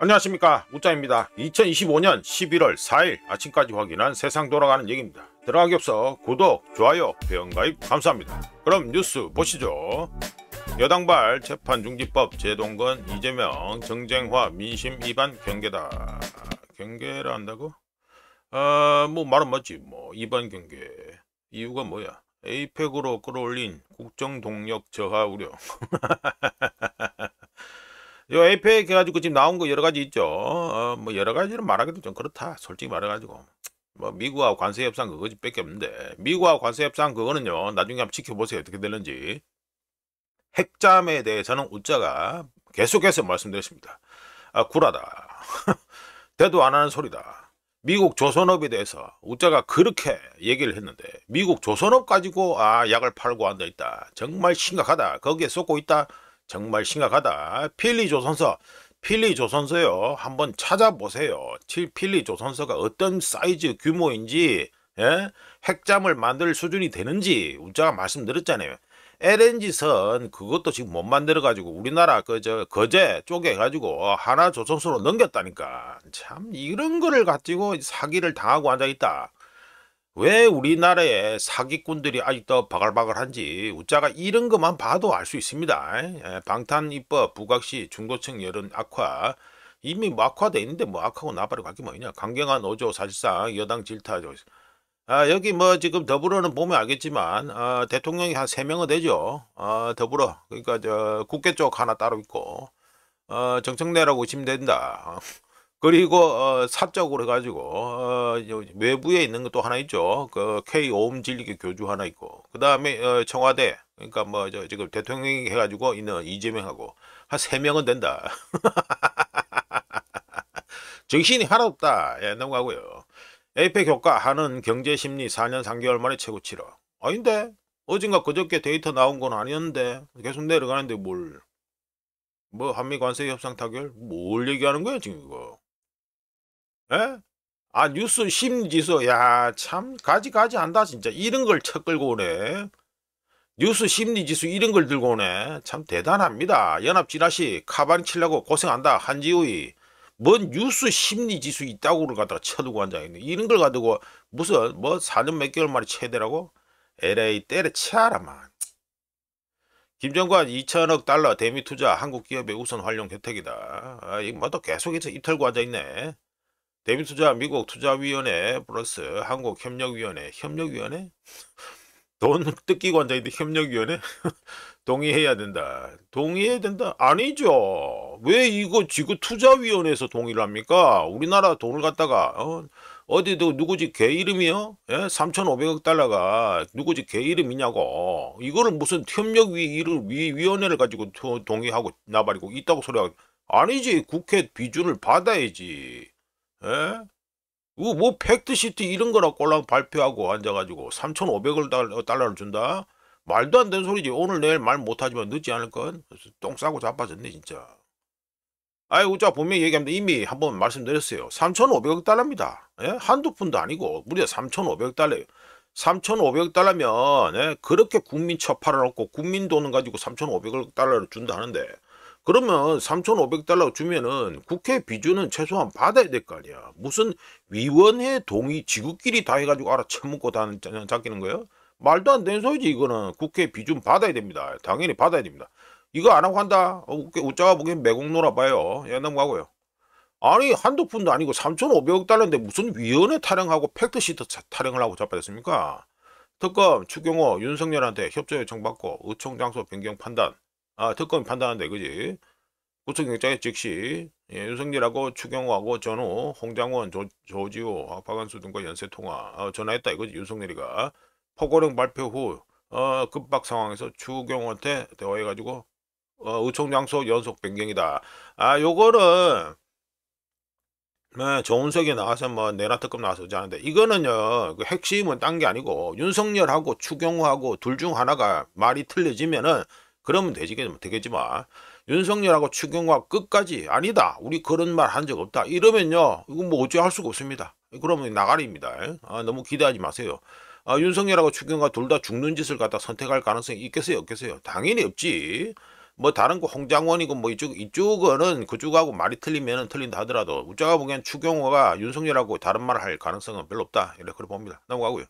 안녕하십니까, 우짜입니다. 2025년 11월 4일 아침까지 확인한 세상 돌아가는 얘기입니다. 들어가기 앞서 구독, 좋아요, 회원가입 감사합니다. 그럼 뉴스 보시죠. 여당발 재판중지법 제동건 이재명 정쟁화 민심 위반 경계다. 경계를 한다고? 뭐 말은 맞지. 뭐 위반 경계 이유가 뭐야? 에이펙으로 끌어올린 국정동력 저하 우려. 요 에이펙 해가지고 지금 나온 거 여러 가지 있죠. 뭐 여러 가지를 말하기도 좀 그렇다. 솔직히 말해가지고. 뭐 미국하고 관세 협상 그거밖에 없는데, 미국하고 관세 협상 그거는요, 나중에 한번 지켜보세요. 어떻게 되는지. 핵잠에 대해서는 우짜가 계속해서 말씀드렸습니다. 굴하다. 대도 안 하는 소리다. 미국 조선업에 대해서 우짜가 그렇게 얘기를 했는데, 미국 조선업 가지고 약을 팔고 앉아있다. 정말 심각하다. 거기에 쏟고 있다. 정말 심각하다. 필리조선서요. 한번 찾아보세요. 필리조선서가 어떤 사이즈 규모인지, 예? 핵잠을 만들 수준이 되는지 우짜가 말씀드렸잖아요. LNG선 그것도 지금 못 만들어가지고 우리나라 거제 쪽에 가지고 하나조선소로 넘겼다니까. 참 이런 거를 가지고 사기를 당하고 앉아있다. 왜 우리나라에 사기꾼들이 아직도 바글바글한지 우짜가 이런 것만 봐도 알 수 있습니다. 방탄입법, 부각시, 중도층 여론 악화. 이미 뭐 악화돼 있는데 뭐 악하고 나발이고 할 게 뭐냐. 강경한 어조 사실상 여당 질타죠. 여기 뭐 지금 더불어는 보면 알겠지만 대통령이 한 3명은 되죠. 더불어. 그러니까 국회 쪽 하나 따로 있고 정청래라고 의심이 된다. 그리고 사적으로 해가지고 외부에 있는 것도 하나 있죠. 그 K5진리교 교주 하나 있고, 그 다음에 청와대, 그러니까 뭐 지금 대통령이 해가지고 있는 이재명하고 한 3명은 된다. 정신이 하나 없다. 예, 넘어가고요. 에이펙 효과 하는 경제심리 4년 3개월 만에 최고 7억. 아닌데? 어젠가 그저께 데이터 나온 건 아니었는데 계속 내려가는데 뭐 한미 관세 협상 타결? 뭘 얘기하는 거야 지금 이거? 에? 뉴스 심리지수, 야, 참, 가지 한다, 진짜. 이런 걸 쳐 끌고 오네. 뉴스 심리지수 이런 걸 들고 오네. 참 대단합니다. 연합지라시, 카바니 치려고 고생한다, 한지우이. 뭔 뉴스 심리지수 있다고를 갖다가 쳐두고 앉아있네. 이런 걸 가지고, 무슨, 뭐, 4년 몇 개월 만에 최대라고? LA 때려치아라만. 김정관 2천억 달러 대미 투자 한국 기업의 우선 활용 혜택이다. 이거 뭐 또 계속해서 입털고 앉아있네. 대미투자 미국투자위원회 플러스 한국협력위원회, 협력위원회? 돈 뜯기고 앉아있는데 협력위원회? 동의해야 된다. 동의해야 된다? 아니죠. 왜 이거 지금 투자위원회에서 동의를 합니까? 우리나라 돈을 갖다가 어디도 누구지 개 이름이요? 예? 3,500억 달러가 누구지 개 이름이냐고. 이거를 무슨 협력위원회를 가지고 동의하고 나발이고 있다고 소리하고. 아니지. 국회 비준을 받아야지. 예? 이거 뭐 팩트시트 이런 거라 꼴랑 발표하고 앉아가지고 3,500억 달러를 준다? 말도 안 되는 소리지. 오늘 내일 말 못하지만 늦지 않을 건. 똥 싸고 자빠졌네 진짜. 우짜 분명히 얘기합니다. 이미 한번 말씀드렸어요. 3,500억 달러입니다. 예? 한두 푼도 아니고 무려 3,500억 달러예요. 3,500억 달러면 그렇게 국민 처팔아놓고 국민 돈을 가지고 3,500억 달러를 준다 하는데, 그러면 3,500달러 주면은 국회 비준은 최소한 받아야 될 거 아니야. 무슨 위원회 동의 지구끼리 다 해가지고 알아 처먹고 다 잡기는 거예요? 말도 안 되는 소리지. 이거는 국회 비준 받아야 됩니다. 당연히 받아야 됩니다. 이거 안 하고 한다? 우짜가 보기엔 매국 놀아봐요. 예, 넘어가고요. 아니 한두 푼도 아니고 3,500억 달러인데 무슨 위원회 타령하고 팩트시트 타령을 하고 자빠졌습니까? 특검 추경호 윤석열한테 협조 요청받고 의총 장소 변경 판단. 특검이 판단한대, 그지? 구속영장에 즉시 윤석열하고 추경호하고 전후 홍장원, 조지호, 박한수 등과 연쇄통화 전화했다, 이거지. 윤석열이가 포고령 발표 후 급박 상황에서 추경호한테 대화해가지고 의총 장소 연속 변경이다. 요거는 조은석이 나와서 뭐 내란 특검 나와서 오지 않은데, 이거는요 그 핵심은 딴 게 아니고 윤석열하고 추경호하고 둘 중 하나가 말이 틀려지면은 그러면 되겠지만 윤석열하고 추경호가 끝까지 아니다, 우리 그런 말 한 적 없다 이러면요, 이거 뭐 어찌할 수가 없습니다. 그러면 나가리입니다. 너무 기대하지 마세요. 윤석열하고 추경호가 둘 다 죽는 짓을 갖다 선택할 가능성이 있겠어요 없겠어요? 당연히 없지. 뭐 다른 거 홍장원이고 뭐 이쪽은 그쪽하고 말이 틀리면은 틀린다 하더라도 우짜가 보기엔 추경호가 윤석열하고 다른 말을 할 가능성은 별로 없다. 이렇게 봅니다. 넘어가고요.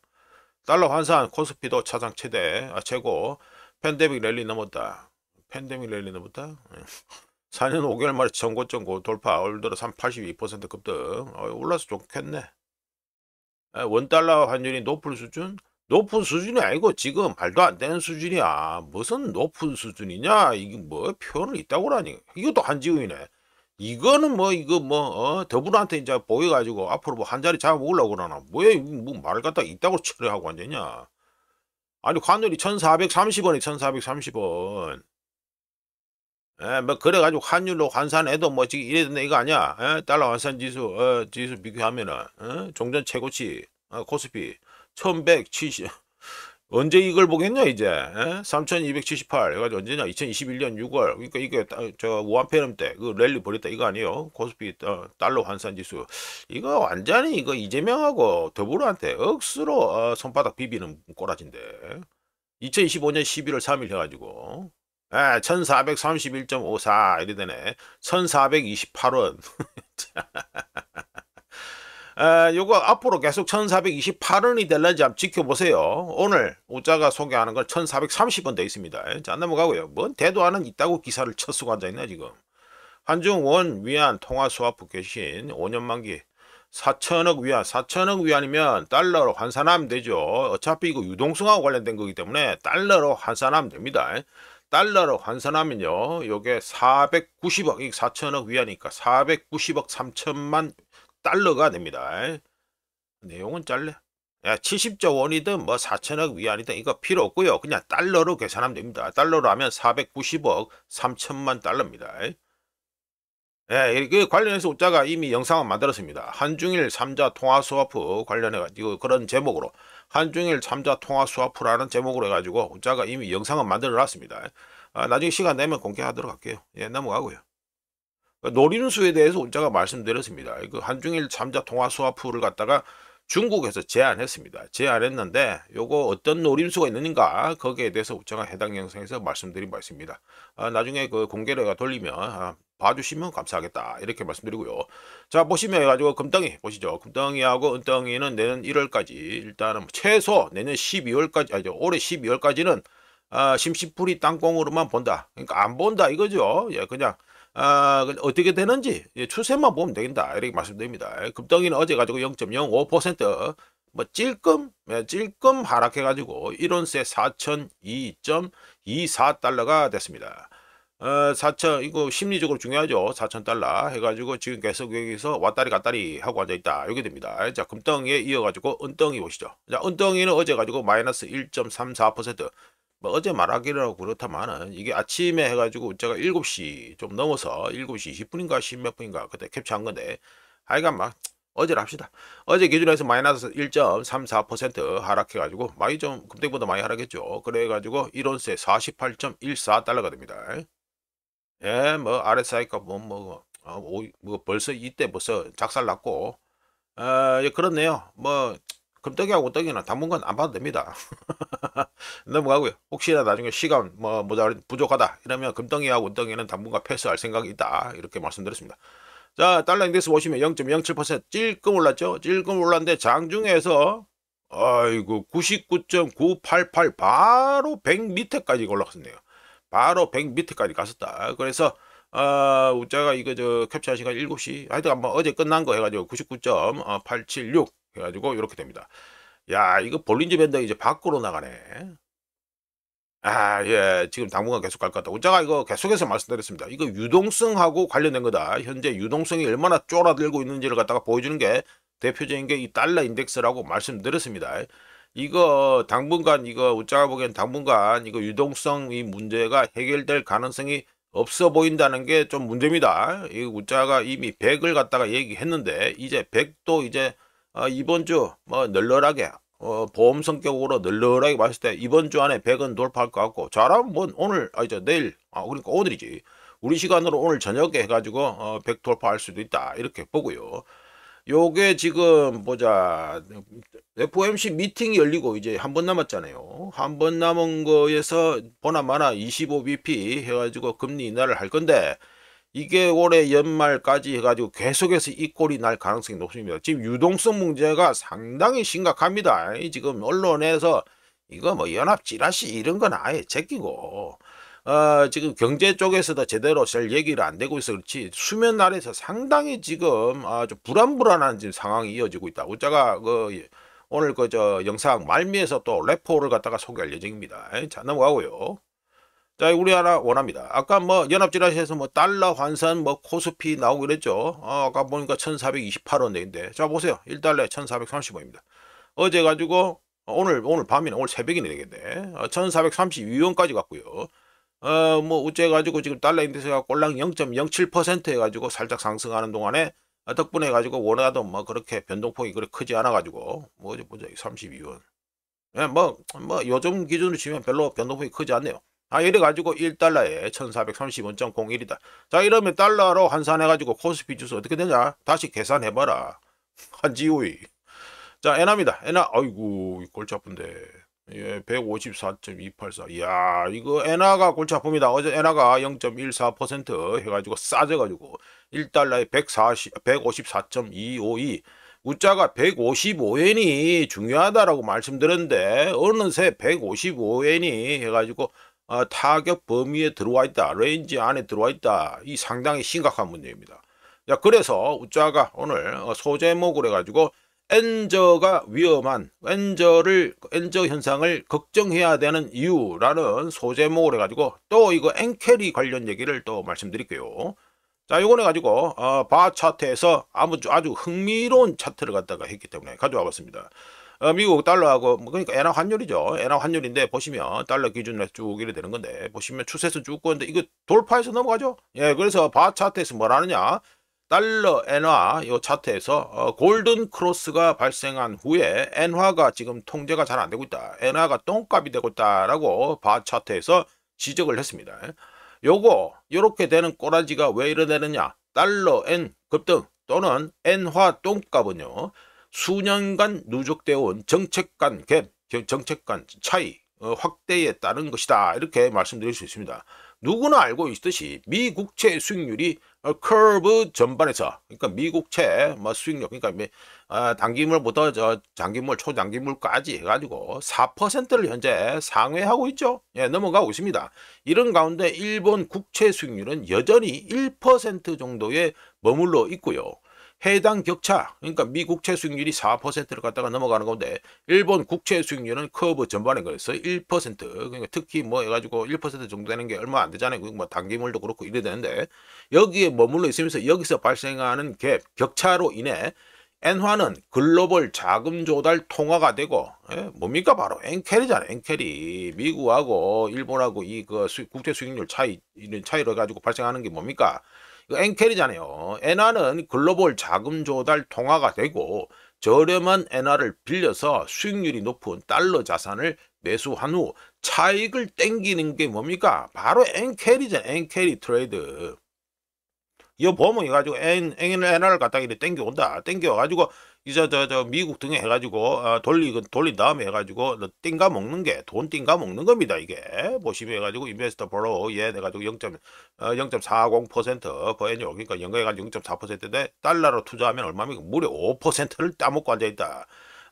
달러 환산 코스피도 차상 최고. 팬데믹 랠리 넘었다. 팬데믹 랠리 넘었다. 4년 5개월 만에 전고점 돌파. 올 들어 82% 급등. 올라서 좋겠네. 원달러 환율이 높은 수준? 높은 수준이 아니고 지금 말도 안 되는 수준이야. 무슨 높은 수준이냐? 이게 뭐 표현을 있다고 그러니. 이것도 한지우이네. 이거는 뭐 이거 뭐 더불어한테 이제 보여가지고 앞으로 뭐 한 자리 잡아먹으려고 그러나. 뭐야 뭐 말을 갖다 있다고 처리하고 앉았냐. 아니 환율이 1430원이 1430원. 뭐 그래가지고 환율로 환산해도 뭐 지금 이래 된다 이거 아니야. 달러 환산 지수 비교하면은 종전 최고치 코스피 1170 언제 이걸 보겠냐 이제 3278 해가지고 언제냐 2021년 6월 그러니까 이게 저 우한폐렴 때 그 랠리 벌였다 이거 아니에요. 코스피 달러 환산 지수 이거 완전히 이거 이재명하고 더불어한테 억수로 손바닥 비비는 꼬라진데 2025년 11월 3일 해가지고 1431.54 이래 되네. 1428원. 요거 앞으로 계속 1428원이 될는지 한번 지켜보세요. 오늘 우자가 소개하는 건 1430원 돼 있습니다. 자, 넘어가고요. 뭔 대도 안은 있다고 기사를 쳐쓰고 앉아있나 지금. 한중원 위안 통화 스와프 개신 5년 만기 4천억 위안 4천억 위안이면 달러로 환산하면 되죠. 어차피 이거 유동성하고 관련된 거기 때문에 달러로 환산하면 됩니다. 달러로 환산하면요 요게 490억 4천억 위안이니까 490억 3천만 달러가 됩니다. 내용은 짧네. 70조 원이든 뭐 4천억 위안이든 이거 필요 없고요. 그냥 달러로 계산하면 됩니다. 달러로 하면 490억 3천만 달러입니다. 그 관련해서 우짜가 이미 영상을 만들었습니다. 한중일 3자 통화 스와프 관련해가지고 그런 제목으로 한중일 3자 통화 스와프라는 제목으로 해가지고 우짜가 이미 영상을 만들어 놨습니다. 나중에 시간 내면 공개하도록 할게요. 넘어가고요. 노림수에 대해서 우짜가 말씀드렸습니다. 그 한중일 3자 통화 스와프를 갖다가 중국에서 제안했습니다. 제안했는데 요거 어떤 노림수가 있는가 거기에 대해서 우짜가 해당 영상에서 말씀드린 바 있습니다. 나중에 그 공개를 돌리면 봐주시면 감사하겠다 이렇게 말씀드리고요. 자 보시면 해가지고 금덩이 보시죠. 금덩이하고 은덩이는 내년 1월까지 일단은 최소 내년 12월까지 아니죠 올해 12월까지는 심심풀이 땅콩으로만 본다. 그러니까 안 본다 이거죠. 그냥 어떻게 되는지 추세만 보면 되겠다 이렇게 말씀드립니다. 금덩이는 어제 가지고 0.05% 찔끔 하락해가지고 1온세 4,002.24달러가 됐습니다. 4천 이거 심리적으로 중요하죠. 4,000달러 해가지고 지금 계속 여기서 왔다리 갔다리 하고 앉아있다 이렇게 됩니다. 자 금덩이에 이어가지고 은덩이 보시죠. 자 은덩이는 어제 가지고 마이너스 1.34%. 뭐 어제 말하기라고 그렇다마는 이게 아침에 해가지고 제가 7시 좀 넘어서 7시 20분인가 10몇 분인가 그때 캡처한 건데 하여간 막 어제를 합시다. 어제 기준에서 마이너스 1.34% 하락해가지고 많이 좀 그때보다 많이 하락했죠. 그래가지고 1온세 48.14달러가 됩니다. 뭐 RSI가 뭐 벌써 이때 벌써 작살났고 그렇네요. 뭐 금떡이하고 오떡이나 당분간 안 봐도 됩니다. 넘어가고요. 혹시나 나중에 시간 뭐 부족하다 이러면 금덩이하고 은덩이는 당분간 패스할 생각이 있다 이렇게 말씀드렸습니다. 자 달러 인덱스 보시면 0.07% 찔끔 올랐죠. 찔끔 올랐는데 장중에서 아이고 99.988 바로 100 밑에까지 올라갔네요. 바로 100 밑에까지 갔었다. 그래서 우짜가 이거 캡처한 시간 7시 하여튼 한번 어제 끝난 거 해가지고 99.876 해가지고 이렇게 됩니다. 야 이거 볼린저 밴드 이제 밖으로 나가네. 지금 당분간 계속 갈 것 같다. 우짜가 이거 계속해서 말씀드렸습니다. 이거 유동성하고 관련된 거다. 현재 유동성이 얼마나 쫄아들고 있는지를 갖다가 보여주는 게 대표적인 게 이 달러 인덱스라고 말씀드렸습니다. 이거 당분간 이거 우짜가 보기엔 당분간 이거 유동성 이 문제가 해결될 가능성이 없어 보인다는 게 좀 문제입니다. 이 우짜가 이미 100을 갖다가 얘기했는데 이제 100도 이제 이번 주 뭐 널널하게 보험 성격으로 널널하게 봤을 때 이번 주 안에 100은 돌파할 것 같고 잘하면 뭐 오늘 내일 그러니까 오늘이지 우리 시간으로 오늘 저녁에 해가지고 100 돌파할 수도 있다 이렇게 보고요. 요게 지금 보자. FOMC 미팅이 열리고 이제 한 번 남았잖아요. 한 번 남은 거에서 보나마나 25bp 해가지고 금리 인하를 할 건데 이게 올해 연말까지 해가지고 계속해서 이 꼴이 날 가능성이 높습니다. 지금 유동성 문제가 상당히 심각합니다. 지금 언론에서 이거 뭐 연합 찌라시 이런 건 아예 제끼고 지금 경제 쪽에서도 제대로 잘 얘기를 안 되고 있어 그렇지 수면 아래에서 상당히 지금 좀 불안불안한 지금 상황이 이어지고 있다. 우자가 오늘 저 영상 말미에서 또 레포를 갖다가 소개할 예정입니다. 자 넘어가고요. 자, 우리 하나 원합니다. 아까 뭐 연합지라시에서 뭐 달러 환산 뭐 코스피 나오고 그랬죠. 아까 보니까 1428원인데 자 보세요. 1달러에 1430원입니다. 어제 가지고 오늘 밤이네. 오늘 새벽이네 되겠네. 1432원까지 갔고요. 뭐 어째 가지고 지금 달러 인덱스가 꼴랑 0.07% 해가지고 살짝 상승하는 동안에 덕분에 가지고 원화도 뭐 그렇게 변동폭이 그렇게 크지 않아 가지고 뭐 어제 보자 32원. 예, 뭐 요즘 기준으로 치면 별로 변동폭이 크지 않네요. 이래 가지고 1달러에 1430원.01이다. 자, 이러면 달러로 환산해 가지고 코스피 지수 어떻게 되냐? 다시 계산해 봐라. 한지우이. 자, 엔화입니다. 엔화. 아이고, 골치 아픈데. 예, 154.284. 이야, 이거 엔화가 골치 아픕니다. 어제 엔화가 0.14% 해가지고 싸져가지고 1달러에 154.252. 우자가 155엔이 중요하다라고 말씀드렸는데 어느새 155엔이 해가지고 타격 범위에 들어와 있다. 레인지 안에 들어와 있다. 이 상당히 심각한 문제입니다. 자, 그래서 우자가 오늘 소제목을 해가지고 엔저가 위험한 엔저 현상을 걱정해야 되는 이유라는 소제목을 해가지고 또 이거 엔캐리 관련 얘기를 또 말씀드릴게요. 자, 요건 해가지고 바 차트에서 아주 흥미로운 차트를 갖다가 했기 때문에 가져와 봤습니다. 미국 달러하고 그러니까 엔화 환율이죠. 엔화 환율인데 보시면 달러 기준으로 쭉 이래 되는 건데 보시면 추세선 쭉 거는데 이거 돌파해서 넘어가죠. 예, 그래서 바 차트에서 뭐라느냐? 달러 엔화 요 차트에서 골든 크로스가 발생한 후에 엔화가 지금 통제가 잘 안 되고 있다. 엔화가 똥값이 되고 있다라고 바 차트에서 지적을 했습니다. 요렇게 되는 꼬라지가 왜 이러느냐? 달러 엔 급등 또는 엔화 똥값은요. 수년간 누적되어 온 정책 간 갭, 정책 간 차이 확대에 따른 것이다. 이렇게 말씀드릴 수 있습니다. 누구나 알고 있듯이 미국채 수익률이 커브 전반에서 그러니까 미국채 수익률 그러니까 단기물부터 장기물 초장기물까지 해가지고 4%를 현재 상회하고 있죠. 예, 넘어가고 있습니다. 이런 가운데 일본 국채 수익률은 여전히 1% 정도에 머물러 있고요. 해당 격차, 그러니까 미 국채 수익률이 4%를 갖다가 넘어가는 건데 일본 국채 수익률은 커브 전반에 그래서 1%, 그러니까 특히 뭐 해가지고 1% 정도 되는 게 얼마 안 되잖아요. 뭐 단기물도 그렇고 이래 되는데 여기에 머물러 있으면서 여기서 발생하는 갭, 격차로 인해 엔화는 글로벌 자금 조달 통화가 되고 뭡니까 바로 엔캐리잖아요. 엔캐리 미국하고 일본하고 이 국채 수익률 차이 이런 차이로 가지고 발생하는 게 뭡니까? 이거 엔캐리잖아요. 엔화는 글로벌 자금 조달 통화가 되고 저렴한 엔화를 빌려서 수익률이 높은 달러 자산을 매수한 후 차익을 땡기는 게 뭡니까? 바로 엔캐리잖아요. 엔캐리 트레이드. 이거 보면 해가지고 엔화를 갖다가 이렇게 땡겨온다. 땡겨가지고 이제 저 미국 등에 해가지고 돌린 다음에 해가지고 띵가 먹는 게 돈 띵가 먹는 겁니다. 이게 보시면 해가지고 인베스터 보러 해가지고 0.40% 버앤율 그러니까 연거해가지고 0.4%인데 달러로 투자하면 얼마입니까? 무려 5%를 따먹고 앉아있다.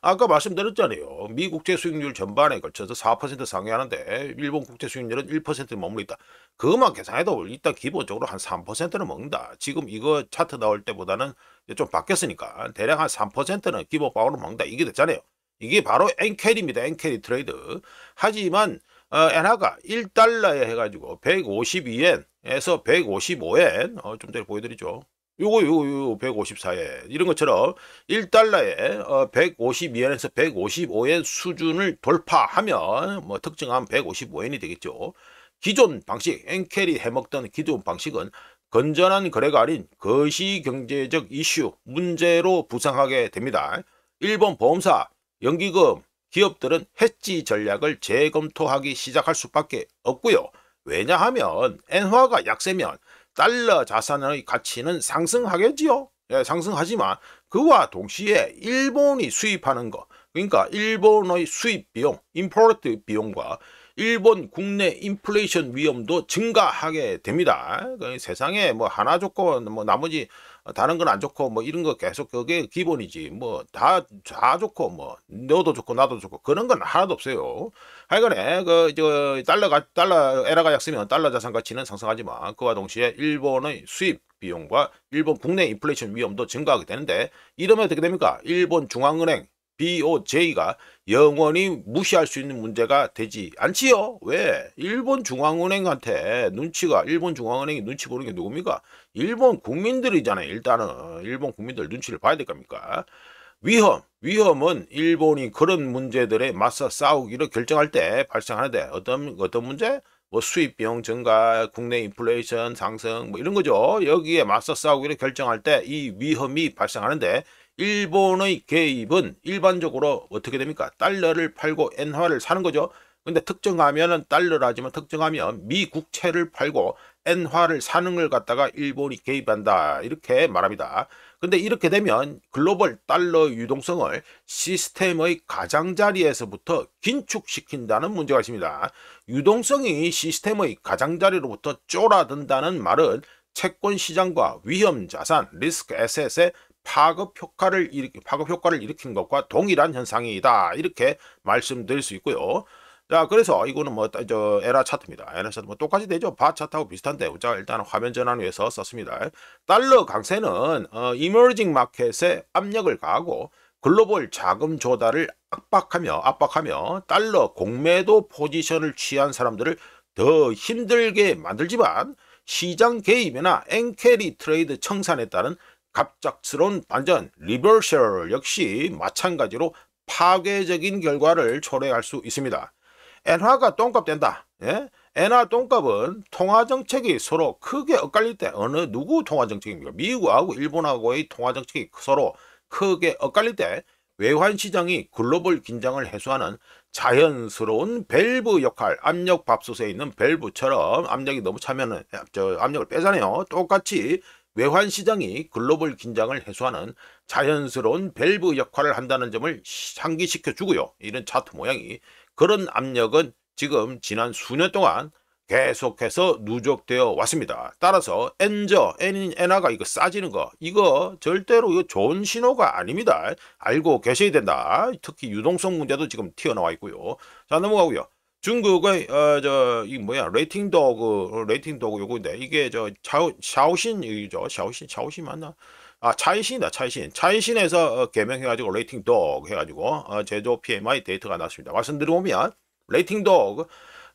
아까 말씀드렸잖아요. 미 국채 수익률 전반에 걸쳐서 4% 상회하는데 일본 국채 수익률은 1%에 머물러 있다. 그것만 계산해도 일단 기본적으로 한 3%는 먹는다. 지금 이거 차트 나올 때보다는 좀 바뀌었으니까 대략 한 3%는 기본빵으로 먹는다. 이게 됐잖아요. 이게 바로 엔캐리입니다. 엔캐리 트레이드. 하지만 엔화가 1달러에 해가지고 152엔에서 155엔 좀 전에 보여드리죠. 요거 154엔 이런 것처럼 1달러에 152엔에서 155엔 수준을 돌파하면 뭐 특정한 155엔이 되겠죠. 기존 방식 엔캐리 해먹던 기존 방식은 건전한 거래가 아닌 거시경제적 이슈 문제로 부상하게 됩니다. 일본 보험사, 연기금, 기업들은 해지 전략을 재검토하기 시작할 수밖에 없고요. 왜냐하면 엔화가 약세면 달러 자산의 가치는 상승하겠지요. 예, 상승하지만 그와 동시에 일본이 수입하는 거, 그러니까 일본의 수입 비용, 임포트 비용과 일본 국내 인플레이션 위험도 증가하게 됩니다. 세상에 뭐 하나 좋고 뭐 나머지 다른 건 안 좋고 뭐 이런 거 계속 그게 기본이지. 뭐 다 좋고 뭐 너도 좋고 나도 좋고 그런 건 하나도 없어요. 하여간에 저 달러 에라가 약쓰면 달러 자산 가치는 상승하지만 그와 동시에 일본의 수입 비용과 일본 국내 인플레이션 위험도 증가하게 되는데 이러면 어떻게 됩니까? 일본 중앙은행 BOJ가 영원히 무시할 수 있는 문제가 되지 않지요? 왜? 일본 중앙은행한테 일본 중앙은행이 눈치 보는 게 누굽니까? 일본 국민들이잖아요. 일단은 일본 국민들 눈치를 봐야 될 겁니까? 위험은 일본이 그런 문제들에 맞서 싸우기로 결정할 때 발생하는데 어떤 문제? 뭐 수입 비용 증가, 국내 인플레이션 상승 뭐 이런 거죠. 여기에 맞서 싸우기로 결정할 때 이 위험이 발생하는데 일본의 개입은 일반적으로 어떻게 됩니까? 달러를 팔고 엔화를 사는 거죠. 근데 특정하면은 달러라지만 특정하면 미 국채를 팔고 엔화를 사는 걸 갖다가 일본이 개입한다. 이렇게 말합니다. 근데 이렇게 되면 글로벌 달러 유동성을 시스템의 가장자리에서부터 긴축시킨다는 문제가 있습니다. 유동성이 시스템의 가장자리로부터 쫄아든다는 말은 채권 시장과 위험 자산, 리스크 에셋의 파급 효과를 일으킨 것과 동일한 현상이다. 이렇게 말씀드릴 수 있고요. 자, 그래서 이거는 뭐 에라 차트입니다. 에라 차트 뭐 똑같이 되죠. 바 차트하고 비슷한데 자, 일단 화면 전환 위해서 썼습니다. 달러 강세는 이머징 마켓에 압력을 가하고 글로벌 자금 조달을 압박하며 달러 공매도 포지션을 취한 사람들을 더 힘들게 만들지만 시장 개입이나 엔캐리 트레이드 청산에 따른 갑작스러운 반전 리버셜 역시 마찬가지로 파괴적인 결과를 초래할 수 있습니다. 엔화가 똥값 된다. 예? 엔화 똥값은 통화정책이 서로 크게 엇갈릴 때 누구 통화정책입니까? 미국하고 일본하고의 통화정책이 서로 크게 엇갈릴 때 외환시장이 글로벌 긴장을 해소하는 자연스러운 밸브 역할, 압력밥솥에 있는 밸브처럼 압력이 너무 차면은 압력을 빼잖아요. 똑같이 외환시장이 글로벌 긴장을 해소하는 자연스러운 밸브 역할을 한다는 점을 상기시켜 주고요. 이런 차트 모양이 그런 압력은 지금 지난 수년 동안 계속해서 누적되어 왔습니다. 따라서 엔화가 이거 싸지는 거 이거 절대로 이거 좋은 신호가 아닙니다. 알고 계셔야 된다. 특히 유동성 문제도 지금 튀어나와 있고요. 자, 넘어가고요. 중국의 레이팅 도그 요거인데 이게 샤오신이죠. 샤오신 맞나? 아, 차이신에서 개명해가지고 레이팅 도그 해가지고 제조 PMI 데이터가 나왔습니다. 말씀드리면 레이팅 도그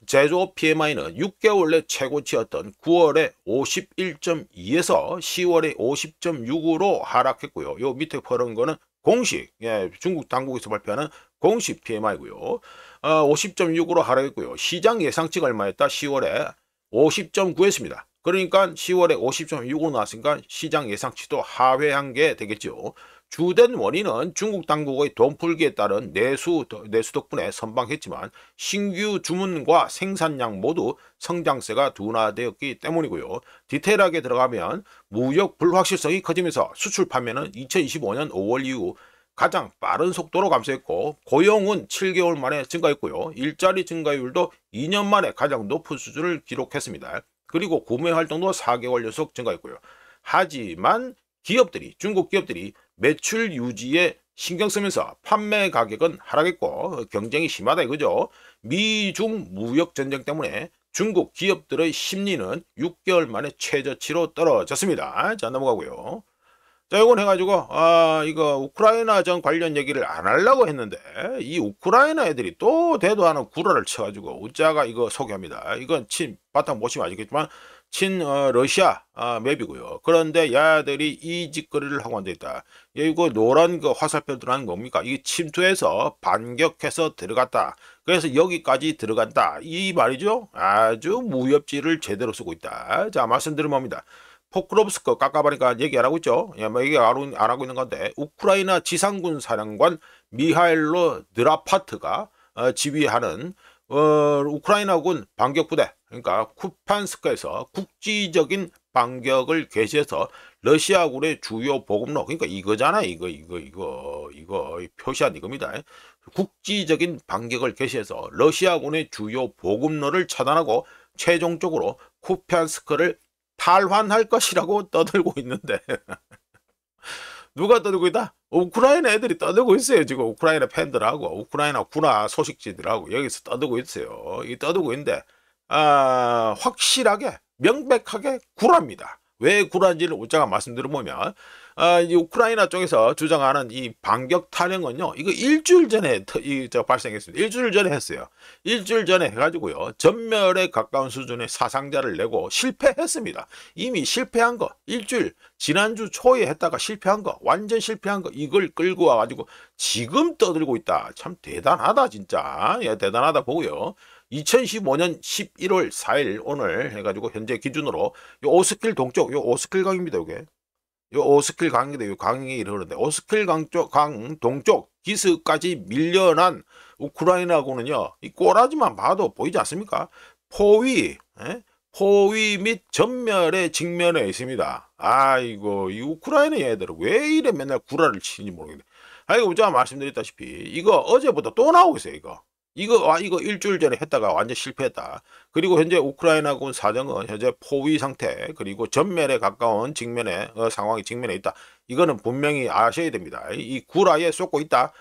제조 PMI는 6개월 내 최고치였던 9월에 51.2에서 10월에 50.6으로 하락했고요. 요 밑에 퍼른 거는 공식, 중국 당국에서 발표하는 공식 PMI고요. 50.6으로 하락했고요. 시장 예상치가 얼마였다? 10월에 50.9였습니다. 그러니까 10월에 50.6으로 나왔으니까 시장 예상치도 하회한 게 되겠죠. 주된 원인은 중국 당국의 돈풀기에 따른 내수 덕분에 선방했지만 신규 주문과 생산량 모두 성장세가 둔화되었기 때문이고요. 디테일하게 들어가면 무역 불확실성이 커지면서 수출 판매는 2025년 5월 이후 가장 빠른 속도로 감소했고 고용은 7개월 만에 증가했고요. 일자리 증가율도 2년 만에 가장 높은 수준을 기록했습니다. 그리고 구매 활동도 4개월 연속 증가했고요. 하지만 중국 기업들이 매출 유지에 신경 쓰면서 판매 가격은 하락했고 경쟁이 심하다 이거죠. 미중 무역 전쟁 때문에 중국 기업들의 심리는 6개월 만에 최저치로 떨어졌습니다. 자, 넘어가고요. 자, 이건 해가지고 이거 우크라이나전 관련 얘기를 안 하려고 했는데 이 우크라이나 애들이 또 대도 않은 구라를 쳐가지고 우짜가 이거 소개합니다. 이건 바탕 보시면 아시겠지만 러시아 맵이고요. 그런데 야들이 이 짓거리를 하고 앉아있다. 이거 노란 그 화살표 들어가는 뭡니까? 이게 침투해서 반격해서 들어갔다. 그래서 여기까지 들어간다. 이 말이죠. 아주 무협지를 제대로 쓰고 있다. 자, 말씀드리면 뭡니다. 포크롭스크 깎아버리니까 얘기 안 하고 있죠. 뭐 얘기 안 하고 있는 건데 우크라이나 지상군 사령관 미하일로 드라파트가 지휘하는 우크라이나군 반격부대 그러니까 쿠판스크에서 국지적인 반격을 개시해서 러시아군의 주요 보급로, 그러니까 이거잖아, 이거 표시한 이겁니다. 국지적인 반격을 개시해서 러시아군의 주요 보급로를 차단하고 최종적으로 쿠피안스크를 탈환할 것이라고 떠들고 있는데 누가 떠들고 있다? 우크라이나 애들이 떠들고 있어요. 지금 우크라이나 팬들하고 우크라이나 군화 소식지들하고 여기서 떠들고 있어요. 이 떠들고 있는데 확실하게 명백하게 구라입니다. 왜 구라인지를 우짜가 말씀드려보면 이 우크라이나 쪽에서 주장하는 이 반격 타령은요, 이거 일주일 전에 발생했습니다. 일주일 전에 했어요. 일주일 전에 해가지고요, 전멸에 가까운 수준의 사상자를 내고 실패했습니다. 이미 실패한 거, 일주일 지난주 초에 했다가 실패한 거, 완전 실패한 거, 이걸 끌고 와가지고 지금 떠들고 있다. 참 대단하다 진짜. 예, 대단하다 보고요. 2015년 11월 4일 오늘 해가지고 현재 기준으로 요 오스킬 동쪽, 요 오스킬 강입니다. 요게 요 오스킬 강인데 요 강이 이러는데 오스킬 강 동쪽 기스까지 밀려난 우크라이나군은요, 이 꼬라지만 봐도 보이지 않습니까? 포위 및 전멸에 직면해 있습니다. 아이고, 이 우크라이나 얘들은 왜 이래 맨날 구라를 치는지 모르겠네. 아이고, 제가 말씀드렸다시피 이거 어제부터 또 나오고 있어요. 이거 일주일 전에 했다가 완전 실패했다. 그리고 현재 우크라이나군 사정은 현재 포위 상태, 그리고 전멸에 가까운 직면에 상황이 직면해 있다. 이거는 분명히 아셔야 됩니다. 이 구라에 쏟고 있다.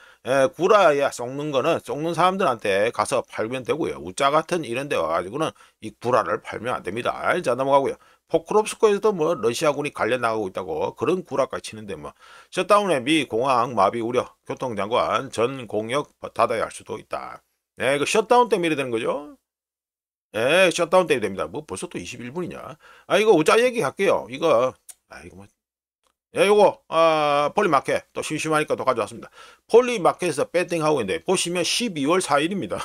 구라에 쏟는 거는 쏟는 사람들한테 가서 팔면 되고요. 우짜 같은 이런 데 와가지고는 이 구라를 팔면 안 됩니다. 자, 넘어가고요. 포크롭스크에서도 뭐 러시아군이 관련 나가고 있다고 그런 구라까지 치는데 뭐 셧다운의 미 공항 마비 우려, 교통장관 전 공역 닫아야 할 수도 있다. 네, 그 셧다운 때문에 이래 되는 거죠. 네, 셧다운 때문에 됩니다. 뭐 벌써 또 21분이냐. 이거 우짜 얘기 할게요. 이거 뭐 예, 요거 폴리마켓 또 심심하니까 또 가져왔습니다. 폴리마켓에서 배팅하고 있는데 보시면 12월 4일입니다.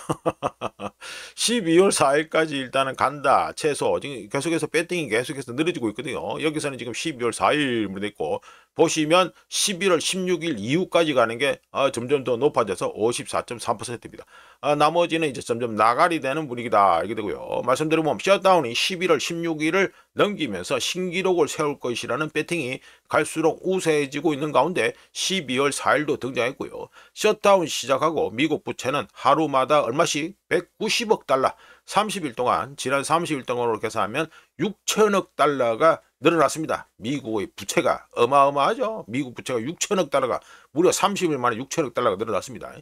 12월 4일까지 일단은 간다. 최소 지금 계속해서 배팅이 계속해서 늘어지고 있거든요. 여기서는 지금 12월 4일로 돼 있고 보시면 11월 16일 이후까지 가는 게 점점 더 높아져서 54.3%입니다. 나머지는 이제 점점 나가리 되는 분위기다 알게 되고요. 말씀드리면 셧다운이 11월 16일을 넘기면서 신기록을 세울 것이라는 배팅이 갈수록 우세해지고 있는 가운데 12월 4일도 등장했고요. 셧다운 시작하고 미국 부채는 하루마다 얼마씩 190억 달러, 30일 동안, 지난 30일 동안으로 계산하면 6천억 달러가 늘어났습니다. 미국의 부채가 어마어마하죠. 미국 부채가 6천억 달러가 무려 30일 만에 6천억 달러가 늘어났습니다.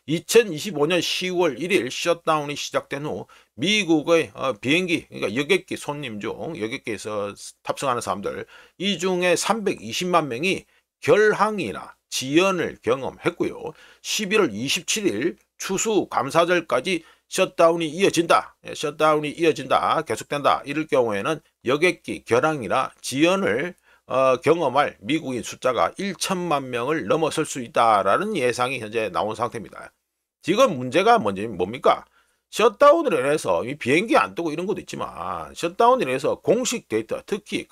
2025년 10월 1일 셧다운이 시작된 후 미국의 비행기, 그러니까 여객기 손님 중 여객기에서 탑승하는 사람들 이 중에 320만 명이 결항이나 지연을 경험했고요. 11월 27일 추수감사절까지 셧다운이 이어진다. 셧다운이 이어진다. 계속된다. 이럴 경우에는 여객기 결항이나 지연을 경험할 미국인 숫자가 1천만 명을 넘어설 수 있다라는 예상이 현재 나온 상태입니다. 지금 문제가 뭡니까? 셧다운으로 인해서 비행기 안 뜨고 이런 것도 있지만 셧다운으로 인해서 공식 데이터, 특히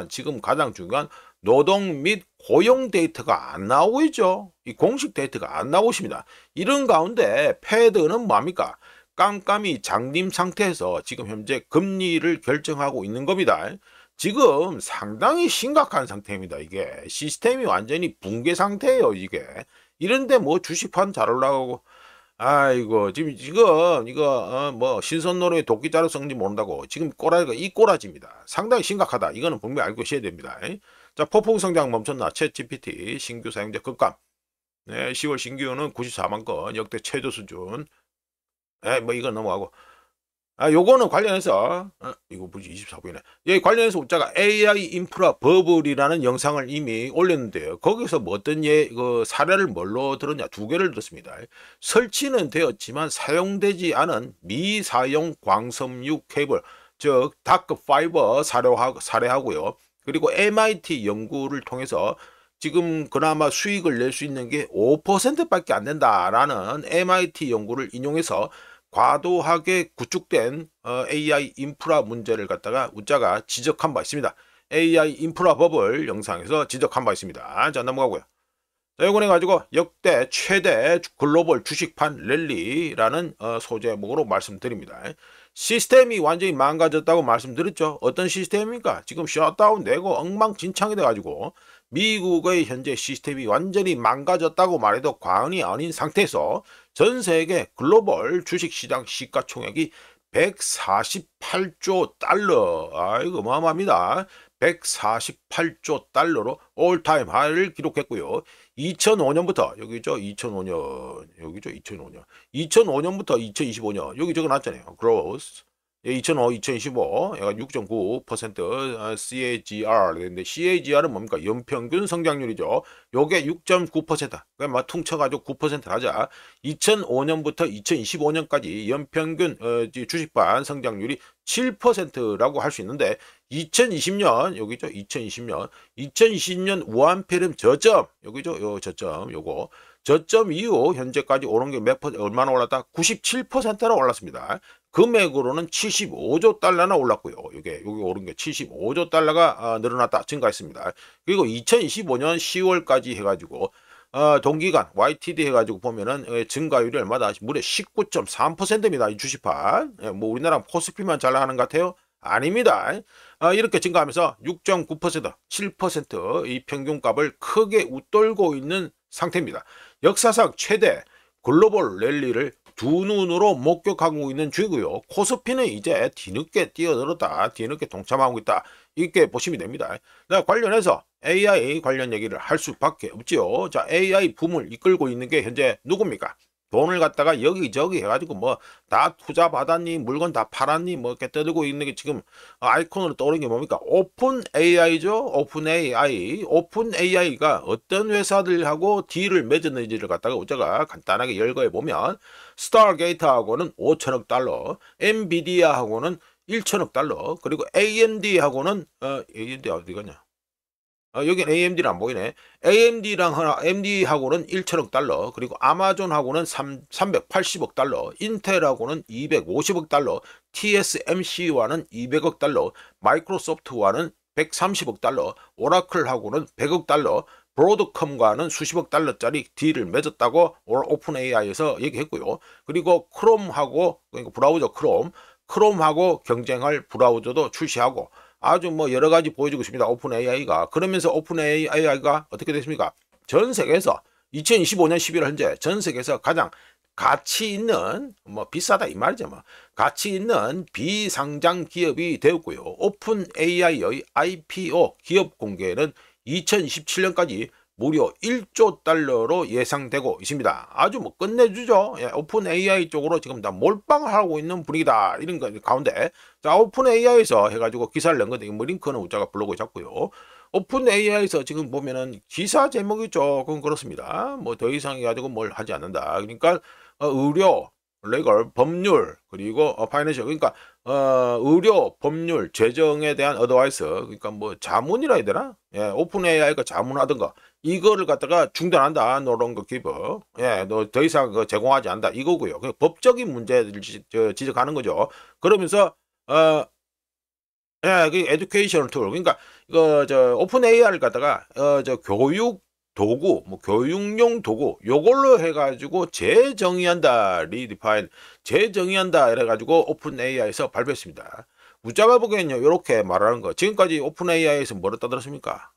지금 가장 중요한 노동 및 고용 데이터가 안 나오고 있죠. 이 공식 데이터가 안 나오고 있습니다. 이런 가운데 패드는 뭡니까? 깜깜이 장님 상태에서 지금 현재 금리를 결정하고 있는 겁니다. 지금 상당히 심각한 상태입니다. 이게 시스템이 완전히 붕괴 상태예요. 이게 이런데 뭐 주식판 잘 올라가고 아이고 지금 이거 뭐 신선노름의 도끼자루 썩는지 모른다고 지금 꼬라지가 이 꼬라지입니다. 상당히 심각하다. 이거는 분명히 알고 계셔야 됩니다. 자, 폭풍 성장 멈췄나? 챗GPT 신규 사용자 급감. 네, 10월 신규는 94만 건 역대 최저 수준. 뭐 이건 넘어가고. 요거는 관련해서 이거 뭐지 24분이네. 여기 관련해서 우짜가 AI 인프라 버블이라는 영상을 이미 올렸는데요. 거기서 뭐 어떤 그 사례를 뭘로 들었냐? 두 개를 들었습니다. 설치는 되었지만 사용되지 않은 미사용 광섬유 케이블, 즉 다크 파이버 사례하고요. 그리고 MIT 연구를 통해서 지금 그나마 수익을 낼 수 있는 게 5%밖에 안 된다라는 MIT 연구를 인용해서 과도하게 구축된 AI 인프라 문제를 갖다가 우짜가 지적한 바 있습니다. AI 인프라 버블 영상에서 지적한 바 있습니다. 자, 넘어가고요. 자, 이번에 가지고 역대 최대 글로벌 주식판 랠리라는 소제목으로 말씀드립니다. 시스템이 완전히 망가졌다고 말씀드렸죠. 어떤 시스템입니까? 지금 셧다운 되고 엉망진창이 돼가지고 미국의 현재 시스템이 완전히 망가졌다고 말해도 과언이 아닌 상태에서 전 세계 글로벌 주식시장 시가총액이 148조 달러. 이거 어마어마합니다. 148조 달러로 올타임 하이를 기록했고요. 2005년부터 여기죠. 2005년 여기죠. 2005년 2005년부터 2025년 여기 적어놨잖아요. growth 2005, 2025 얘가 6.9% CAGR 근데 CAGR은 뭡니까? 연평균 성장률이죠. 요게 6.9%. 그냥 막 퉁쳐가지고 9% 하자. 2005년부터 2025년까지 연평균 주식반 성장률이 7%라고 할 수 있는데 2020년 여기죠. 2020년 우한폐렴 저점 여기죠. 요 저점 요거 저점 이후 현재까지 오른 게 얼마나 올랐다? 97%나 올랐습니다. 금액으로는 75조 달러나 올랐고요. 여기 오른 게 75조 달러가 늘어났다, 증가했습니다. 그리고 2025년 10월까지 해가지고 동기간 YTD 해가지고 보면은 증가율이 얼마다? 무려 19.3%입니다. 이 주식판. 뭐 우리나라 코스피만 잘 나가는 것 같아요? 아닙니다. 이렇게 증가하면서 6.9%, 7%이 평균값을 크게 웃돌고 있는 상태입니다. 역사상 최대 글로벌 랠리를 두 눈으로 목격하고 있는 주이고요. 코스피는 이제 뒤늦게 뛰어들었다, 뒤늦게 동참하고 있다, 이렇게 보시면 됩니다. 관련해서 AI 관련 얘기를 할 수밖에 없지요. 자, AI 붐을 이끌고 있는 게 현재 누굽니까? 돈을 갖다가 여기저기 해가지고 뭐 다 투자 받았니, 물건 다 팔았니, 뭐 이렇게 떠들고 있는 게 지금 아이콘으로 떠오르는 게 뭡니까? 오픈 AI죠. 오픈 AI. 오픈 AI가 어떤 회사들하고 딜을 맺었는지를 갖다가 제가 간단하게 열거해 보면 스타게이트하고는 5천억 달러, 엔비디아하고는 1천억 달러, 그리고 AMD하고는 AMD 어디 갔냐? 여긴 AMD는 안 보이네. AMD하고는 1천억 달러, 그리고 아마존하고는 380억 달러, 인텔하고는 250억 달러, TSMC와는 200억 달러, 마이크로소프트와는 130억 달러, 오라클하고는 100억 달러, 브로드컴과는 수십억 달러짜리 딜을 맺었다고 오픈 AI에서 얘기했고요. 그리고 크롬하고, 그러니까 브라우저 크롬하고 경쟁할 브라우저도 출시하고 아주 뭐 여러 가지 보여주고 있습니다. 오픈 AI가. 그러면서 오픈 AI가 어떻게 됐습니까? 전 세계에서 2025년 11월 현재 전 세계에서 가장 가치 있는, 뭐 비싸다 이 말이죠. 뭐 가치 있는 비상장 기업이 되었고요. 오픈 AI의 IPO 기업 공개는 2027년까지 무려 1조 달러로 예상되고 있습니다. 아주 뭐 끝내주죠. 오픈 AI 쪽으로 지금 다 몰빵을 하고 있는 분위기다. 이런 거 가운데 자, 오픈 AI에서 해가지고 기사를 낸 건데 뭐 링크는 우자가 블로그에 잡고요. 오픈 AI에서 지금 보면은 기사 제목이 조금 그렇습니다. 뭐 더 이상 해가지고 뭘 하지 않는다. 그러니까 의료, 레걸, 법률, 그리고 파이낸셜, 그러니까 의료, 법률, 재정에 대한 어드바이스, 그러니까 뭐 자문이라 해야 되나? 오픈 AI가 자문하던가 이거를 갖다가 중단한다. 노런 거 기브. 너 더 이상 제공하지 않는다. 이거고요. 그냥 법적인 문제를 지적하는 거죠. 그러면서 그 에듀케이션 툴. 그러니까 이거 오픈 AI를 갖다가 교육 도구, 뭐 교육용 도구 요걸로 해가지고 재정의한다. 리디파인 재정의한다. 이래가지고 오픈 AI에서 발표했습니다. 우자가 보기엔요 이렇게 말하는 거. 지금까지 오픈 AI에서 뭐를 떠들었습니까?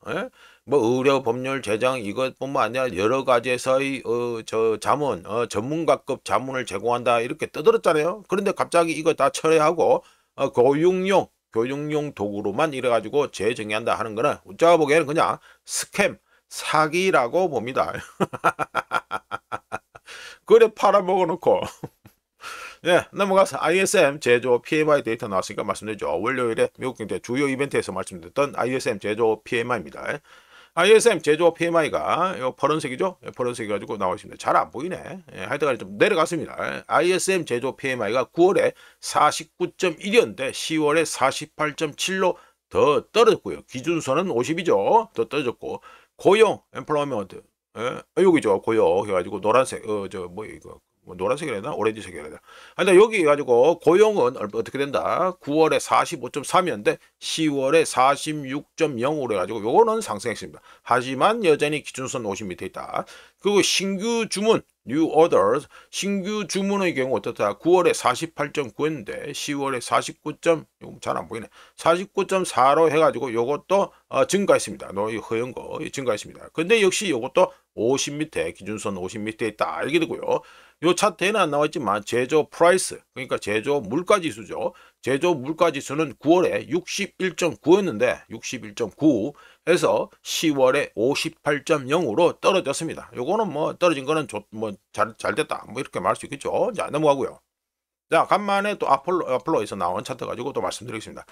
뭐 의료, 법률, 재정 이것뿐만 아니라 여러 가지에서의 자문, 전문가급 자문을 제공한다 이렇게 떠들었잖아요. 그런데 갑자기 이거 다 철회하고 교육용 도구로만 이래가지고 재정의한다 하는 거는 우자가 보기에는 그냥 스캠, 사기라고 봅니다. 그래 팔아먹어놓고 넘어가서 ISM 제조 PMI 데이터 나왔으니까 말씀드리죠. 월요일에 미국 경제 주요 이벤트에서 말씀드렸던 ISM 제조 PMI입니다. ISM 제조 PMI가 이 파란색이죠? 파란색이 가지고 나와 있습니다. 잘 안 보이네. 하여튼간 좀 내려갔습니다. ISM 제조 PMI가 9월에 49.1이었는데 10월에 48.7로 더 떨어졌고요. 기준선은 50이죠. 더 떨어졌고 고용, employment, 여기죠. 고용 해가지고 노란색, 이거 뭐 노란색이라 해야 되나? 오렌지색이라 해야 되나? 근데 여기 해가지고 고용은 어떻게 된다? 9월에 45.3이었는데 10월에 46.0으로 해가지고 요거는 상승했습니다. 하지만 여전히 기준선 50 밑에 있다. 그리고 신규 주문 new orders 신규 주문의 경우 어떻다? 9월에 48.9였는데 10월에 49. 잘 안 보이네. 49.4로 해가지고 요것도 증가했습니다. 이 허연 거 증가했습니다. 근데 역시 요것도 50 밑에 기준선 50 밑에 있다 이렇게 되고요. 요 차트에는 안 나와있지만 제조 프라이스 그러니까 제조 물가 지수죠. 제조 물가 지수는 9월에 61.9였는데 61.9에서 10월에 58.0으로 떨어졌습니다. 요거는 뭐 떨어진 거는 잘 됐다 뭐 이렇게 말할 수 있겠죠. 자 넘어가고요. 자 간만에 또 아폴로에서 나온 차트 가지고 또 말씀드리겠습니다.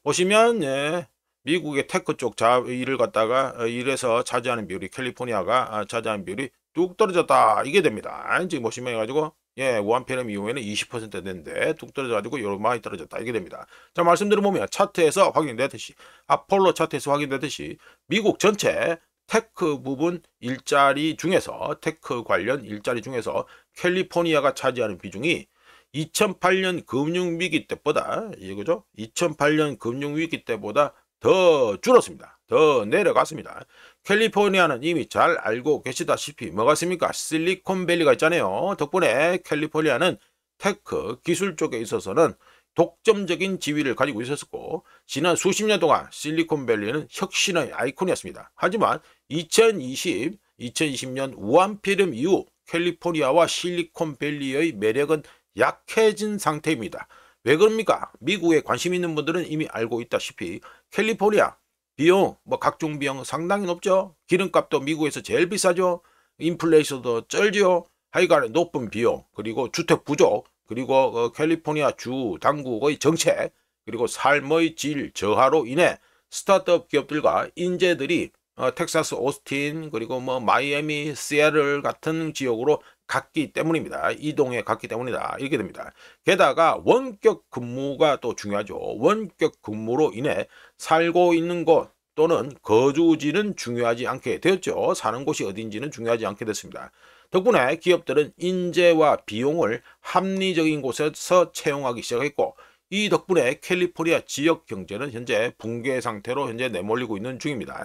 보시면 예, 미국의 테크 쪽 일을 갖다가 일에서 차지하는 비율이 캘리포니아가 차지하는 비율이 뚝 떨어졌다 이게 됩니다. 지금 보시면 해가지고 예 우한폐렴 이후에는 20% 됐는데 뚝 떨어져가지고 요렇게 많이 떨어졌다 이게 됩니다. 자 말씀드려보면 차트에서 확인되듯이 아폴로 차트에서 확인되듯이 미국 전체 테크 부분 일자리 중에서 테크 관련 일자리 중에서 캘리포니아가 차지하는 비중이 2008년 금융위기 때보다 이거죠. 2008년 금융위기 때보다 더 줄었습니다. 더 내려갔습니다. 캘리포니아는 이미 잘 알고 계시다시피 뭐가 있습니까? 실리콘밸리가 있잖아요. 덕분에 캘리포니아는 테크 기술 쪽에 있어서는 독점적인 지위를 가지고 있었고 지난 수십 년 동안 실리콘밸리는 혁신의 아이콘이었습니다. 하지만 2020년 우한폐렴 이후 캘리포니아와 실리콘밸리의 매력은 약해진 상태입니다. 왜 그럽니까? 미국에 관심 있는 분들은 이미 알고 있다시피 캘리포니아 비용 각종 비용 상당히 높죠. 기름값도 미국에서 제일 비싸죠. 인플레이션도 쩔죠. 하여간에 높은 비용 그리고 주택 부족 그리고 캘리포니아 주 당국의 정책 그리고 삶의 질 저하로 인해 스타트업 기업들과 인재들이 텍사스 오스틴 그리고 마이애미 시애틀 같은 지역으로 갔기 때문입니다. 이동해 갔기 때문이다. 이렇게 됩니다. 게다가 원격 근무가 또 중요하죠. 원격 근무로 인해 살고 있는 곳 또는 거주지는 중요하지 않게 되었죠. 사는 곳이 어딘지는 중요하지 않게 됐습니다. 덕분에 기업들은 인재와 비용을 합리적인 곳에서 채용하기 시작했고 이 덕분에 캘리포니아 지역 경제는 현재 붕괴 상태로 현재 내몰리고 있는 중입니다.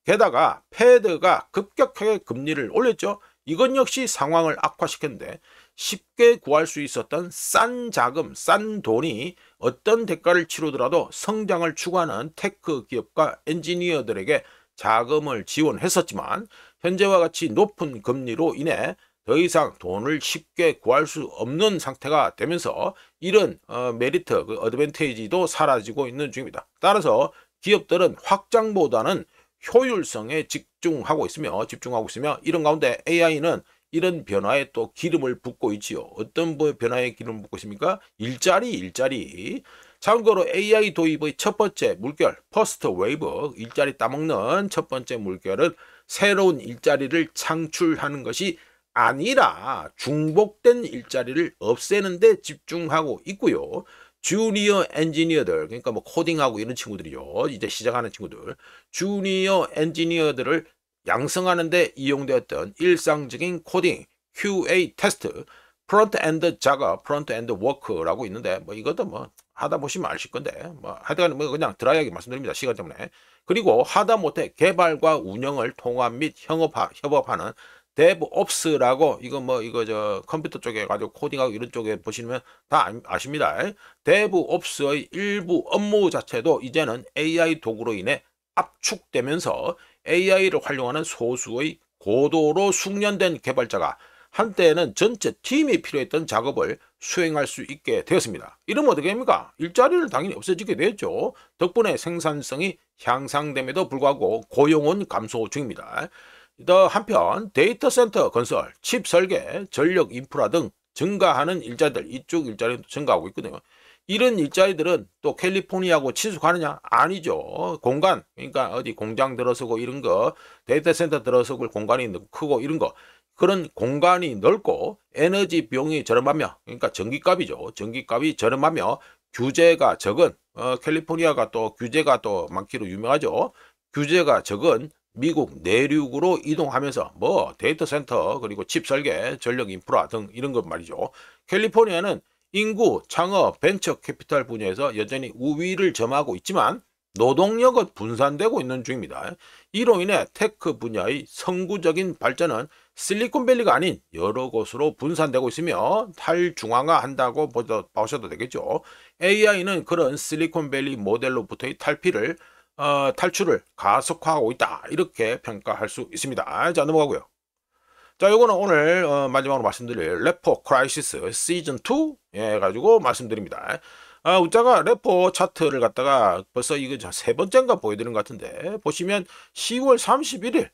게다가 패드가 급격하게 금리를 올렸죠. 이건 역시 상황을 악화시켰는데 쉽게 구할 수 있었던 싼 자금, 싼 돈이 어떤 대가를 치르더라도 성장을 추구하는 테크 기업과 엔지니어들에게 자금을 지원했었지만 현재와 같이 높은 금리로 인해 더 이상 돈을 쉽게 구할 수 없는 상태가 되면서 이런 메리트, 어드밴테이지도 사라지고 있는 중입니다. 따라서 기업들은 확장보다는 효율성에 집중하고 있으며 이런 가운데 AI는 이런 변화에 또 기름을 붓고 있지요. 어떤 변화에 기름을 붓고 있습니까? 일자리. 참고로 AI 도입의 첫 번째 물결, 퍼스트 웨이브, 일자리 따먹는 첫 번째 물결은 새로운 일자리를 창출하는 것이 아니라 중복된 일자리를 없애는 데 집중하고 있고요. 주니어 엔지니어들 그러니까 코딩하고 이런 친구들이죠. 이제 시작하는 친구들 주니어 엔지니어들을 양성하는 데 이용되었던 일상적인 코딩 QA 테스트 프론트 엔드 작업 프론트 엔드 워크라고 있는데 이것도 하다 보시면 아실 건데 하여간 그냥 드라이하게 말씀드립니다. 시간 때문에. 그리고 하다못해 개발과 운영을 통합 및 협업하는 DevOps라고 이거 컴퓨터 쪽에 가지고 코딩하고 이런 쪽에 보시면 다 아십니다. DevOps의 일부 업무 자체도 이제는 AI 도구로 인해 압축되면서 AI를 활용하는 소수의 고도로 숙련된 개발자가 한때는 전체 팀이 필요했던 작업을 수행할 수 있게 되었습니다. 이러면 어떻게 됩니까? 일자리를 당연히 없어지게 되었죠. 덕분에 생산성이 향상됨에도 불구하고 고용은 감소 중입니다. 또 한편 데이터 센터 건설, 칩 설계, 전력 인프라 등 증가하는 일자리들 이쪽 일자리도 증가하고 있거든요. 이런 일자리들은 또 캘리포니아하고 치숙하느냐? 아니죠. 공간 그러니까 어디 공장 들어서고 이런 거 데이터 센터 들어서고 공간이 크고 이런 거 그런 공간이 넓고 에너지 비용이 저렴하며 그러니까 전기값이죠. 전기값이 저렴하며 규제가 적은 캘리포니아가 또 규제가 또 많기로 유명하죠. 규제가 적은 미국 내륙으로 이동하면서 데이터 센터 그리고 칩 설계, 전력 인프라 등 이런 것 말이죠. 캘리포니아는 인구, 창업, 벤처 캐피탈 분야에서 여전히 우위를 점하고 있지만 노동력은 분산되고 있는 중입니다. 이로 인해 테크 분야의 선구적인 발전은 실리콘밸리가 아닌 여러 곳으로 분산되고 있으며 탈중앙화한다고 보셔도 되겠죠. AI는 그런 실리콘밸리 모델로부터의 탈출을 가속화하고 있다, 이렇게 평가할 수 있습니다. 자, 넘어가고요. 자, 요거는 오늘 마지막으로 말씀드릴 레포 크라이시스 시즌 2 해가지고 말씀드립니다. 우짜가 레포 차트를 갖다가 벌써 이거 세 번째인가 보여드린 것 같은데, 보시면 10월 31일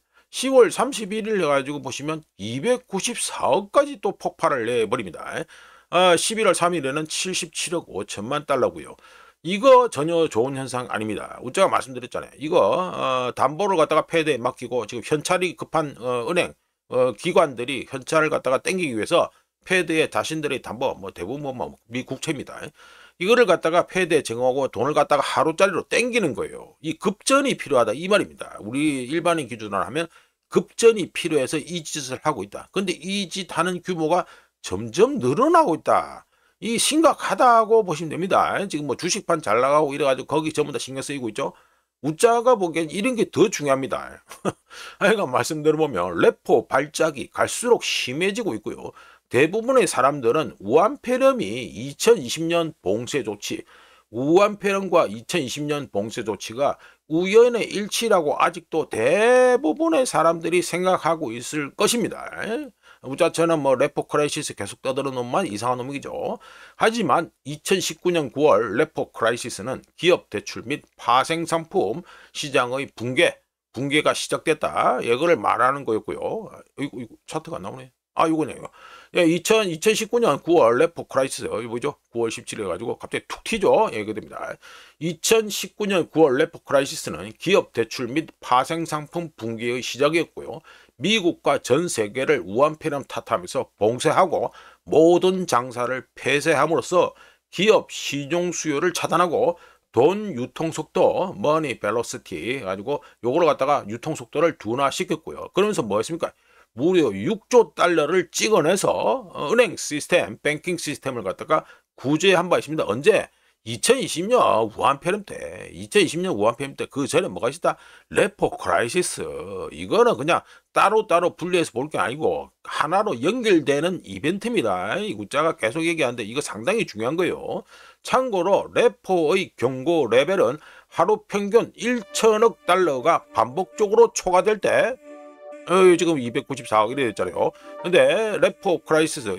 해가지고 보시면 294억까지 또 폭발을 내버립니다. 11월 3일에는 77억 5천만 달러고요. 이거 전혀 좋은 현상 아닙니다. 우짜가 말씀드렸잖아요. 이거 담보를 갖다가 패드에 맡기고 지금 현찰이 급한 은행 기관들이 현찰을 갖다가 땡기기 위해서 패드에 자신들의 담보, 대부분 미국채입니다. 이거를 갖다가 패드에 정하고 돈을 갖다가 하루짜리로 땡기는 거예요. 이 급전이 필요하다, 이 말입니다. 우리 일반인 기준으로 하면 급전이 필요해서 이 짓을 하고 있다. 근데 이 짓 하는 규모가 점점 늘어나고 있다. 이 심각하다고 보시면 됩니다. 지금 주식판 잘 나가고 이래가지고 거기 전부 다 신경 쓰이고 있죠. 우짜가 보기엔 이런 게 더 중요합니다. 하여간 말씀 들어보면 레포 발작이 갈수록 심해지고 있고요. 대부분의 사람들은 우한폐렴이 2020년 봉쇄 조치, 우한폐렴과 2020년 봉쇄 조치가 우연의 일치라고 아직도 대부분의 사람들이 생각하고 있을 것입니다. 우짜처럼 레포 크라이시스 계속 떠드는 놈만 이상한 놈이죠. 하지만 2019년 9월 레포 크라이시스는 기업 대출 및 파생상품 시장의 붕괴가 시작됐다, 이거를 말하는 거였고요. 이거 차트가 안 나오네. 이거네요. 2019년 9월 레포 크라이시스, 뭐죠? 9월 17일 해가지고 갑자기 툭 튀죠? 이게 됩니다. 2019년 9월 레포 크라이시스는 기업 대출 및 파생상품 붕괴의 시작이었고요. 미국과 전 세계를 우한폐렴 탓하면서 봉쇄하고 모든 장사를 폐쇄함으로써 기업 시중 수요를 차단하고 돈 유통 속도, 머니 벨로시티 가지고 요거를 갖다가 유통 속도를 둔화시켰고요. 그러면서 뭐 했습니까? 무려 6조 달러를 찍어내서 은행 시스템, 뱅킹 시스템을 갖다가 구제한 바 있습니다. 언제? 2020년 우한폐렴 때. 그 전에 뭐가 있었다? 레포 크라이시스. 이거는 그냥 따로따로 분리해서 볼 게 아니고 하나로 연결되는 이벤트입니다. 이 구자가 계속 얘기하는데 이거 상당히 중요한 거예요. 참고로 레포의 경고 레벨은 하루 평균 1천억 달러가 반복적으로 초과될 때, 지금 294억 이래 됐잖아요. 근데 레포 크라이시스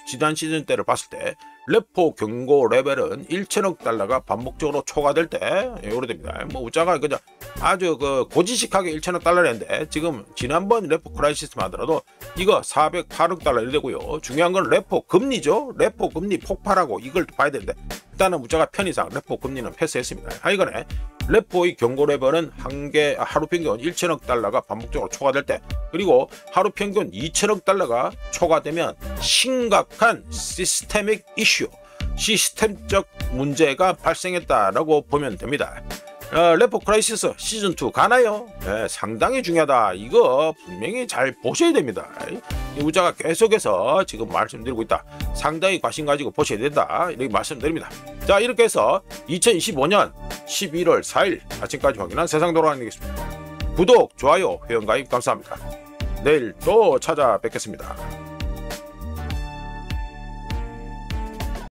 지난 시즌 때를 봤을 때 레포 경고 레벨은 1천억 달러가 반복적으로 초과될 때 오래됩니다. 우짜가 그냥 아주 고지식하게 1천억 달러랬는데 지금 지난번 레포 크라이시스만 하더라도 이거 408억 달러 이래 되고요. 중요한 건 레포 금리죠. 레포 금리 폭발하고 이걸 봐야 되는데 일단은 우짜가 편의상 레포 금리는 패스했습니다. 하여간에 레포의 경고 레벨은 하루 평균 1천억 달러가 반복적으로 초과될 때, 그리고 하루 평균 2천억 달러가 초과되면 심각한 시스템ik 이슈, 시스템적 문제가 발생했다라고 보면 됩니다. 레포 크라이시스 시즌2 가나요? 네, 상당히 중요하다. 이거 분명히 잘 보셔야 됩니다. 우짜가 계속해서 지금 말씀드리고 있다. 상당히 관심 가지고 보셔야 된다, 이렇게 말씀드립니다. 자, 이렇게 해서 2025년 11월 4일 아침까지 확인한 세상 돌아가는 되겠습니다. 구독, 좋아요, 회원가입 감사합니다. 내일 또 찾아뵙겠습니다.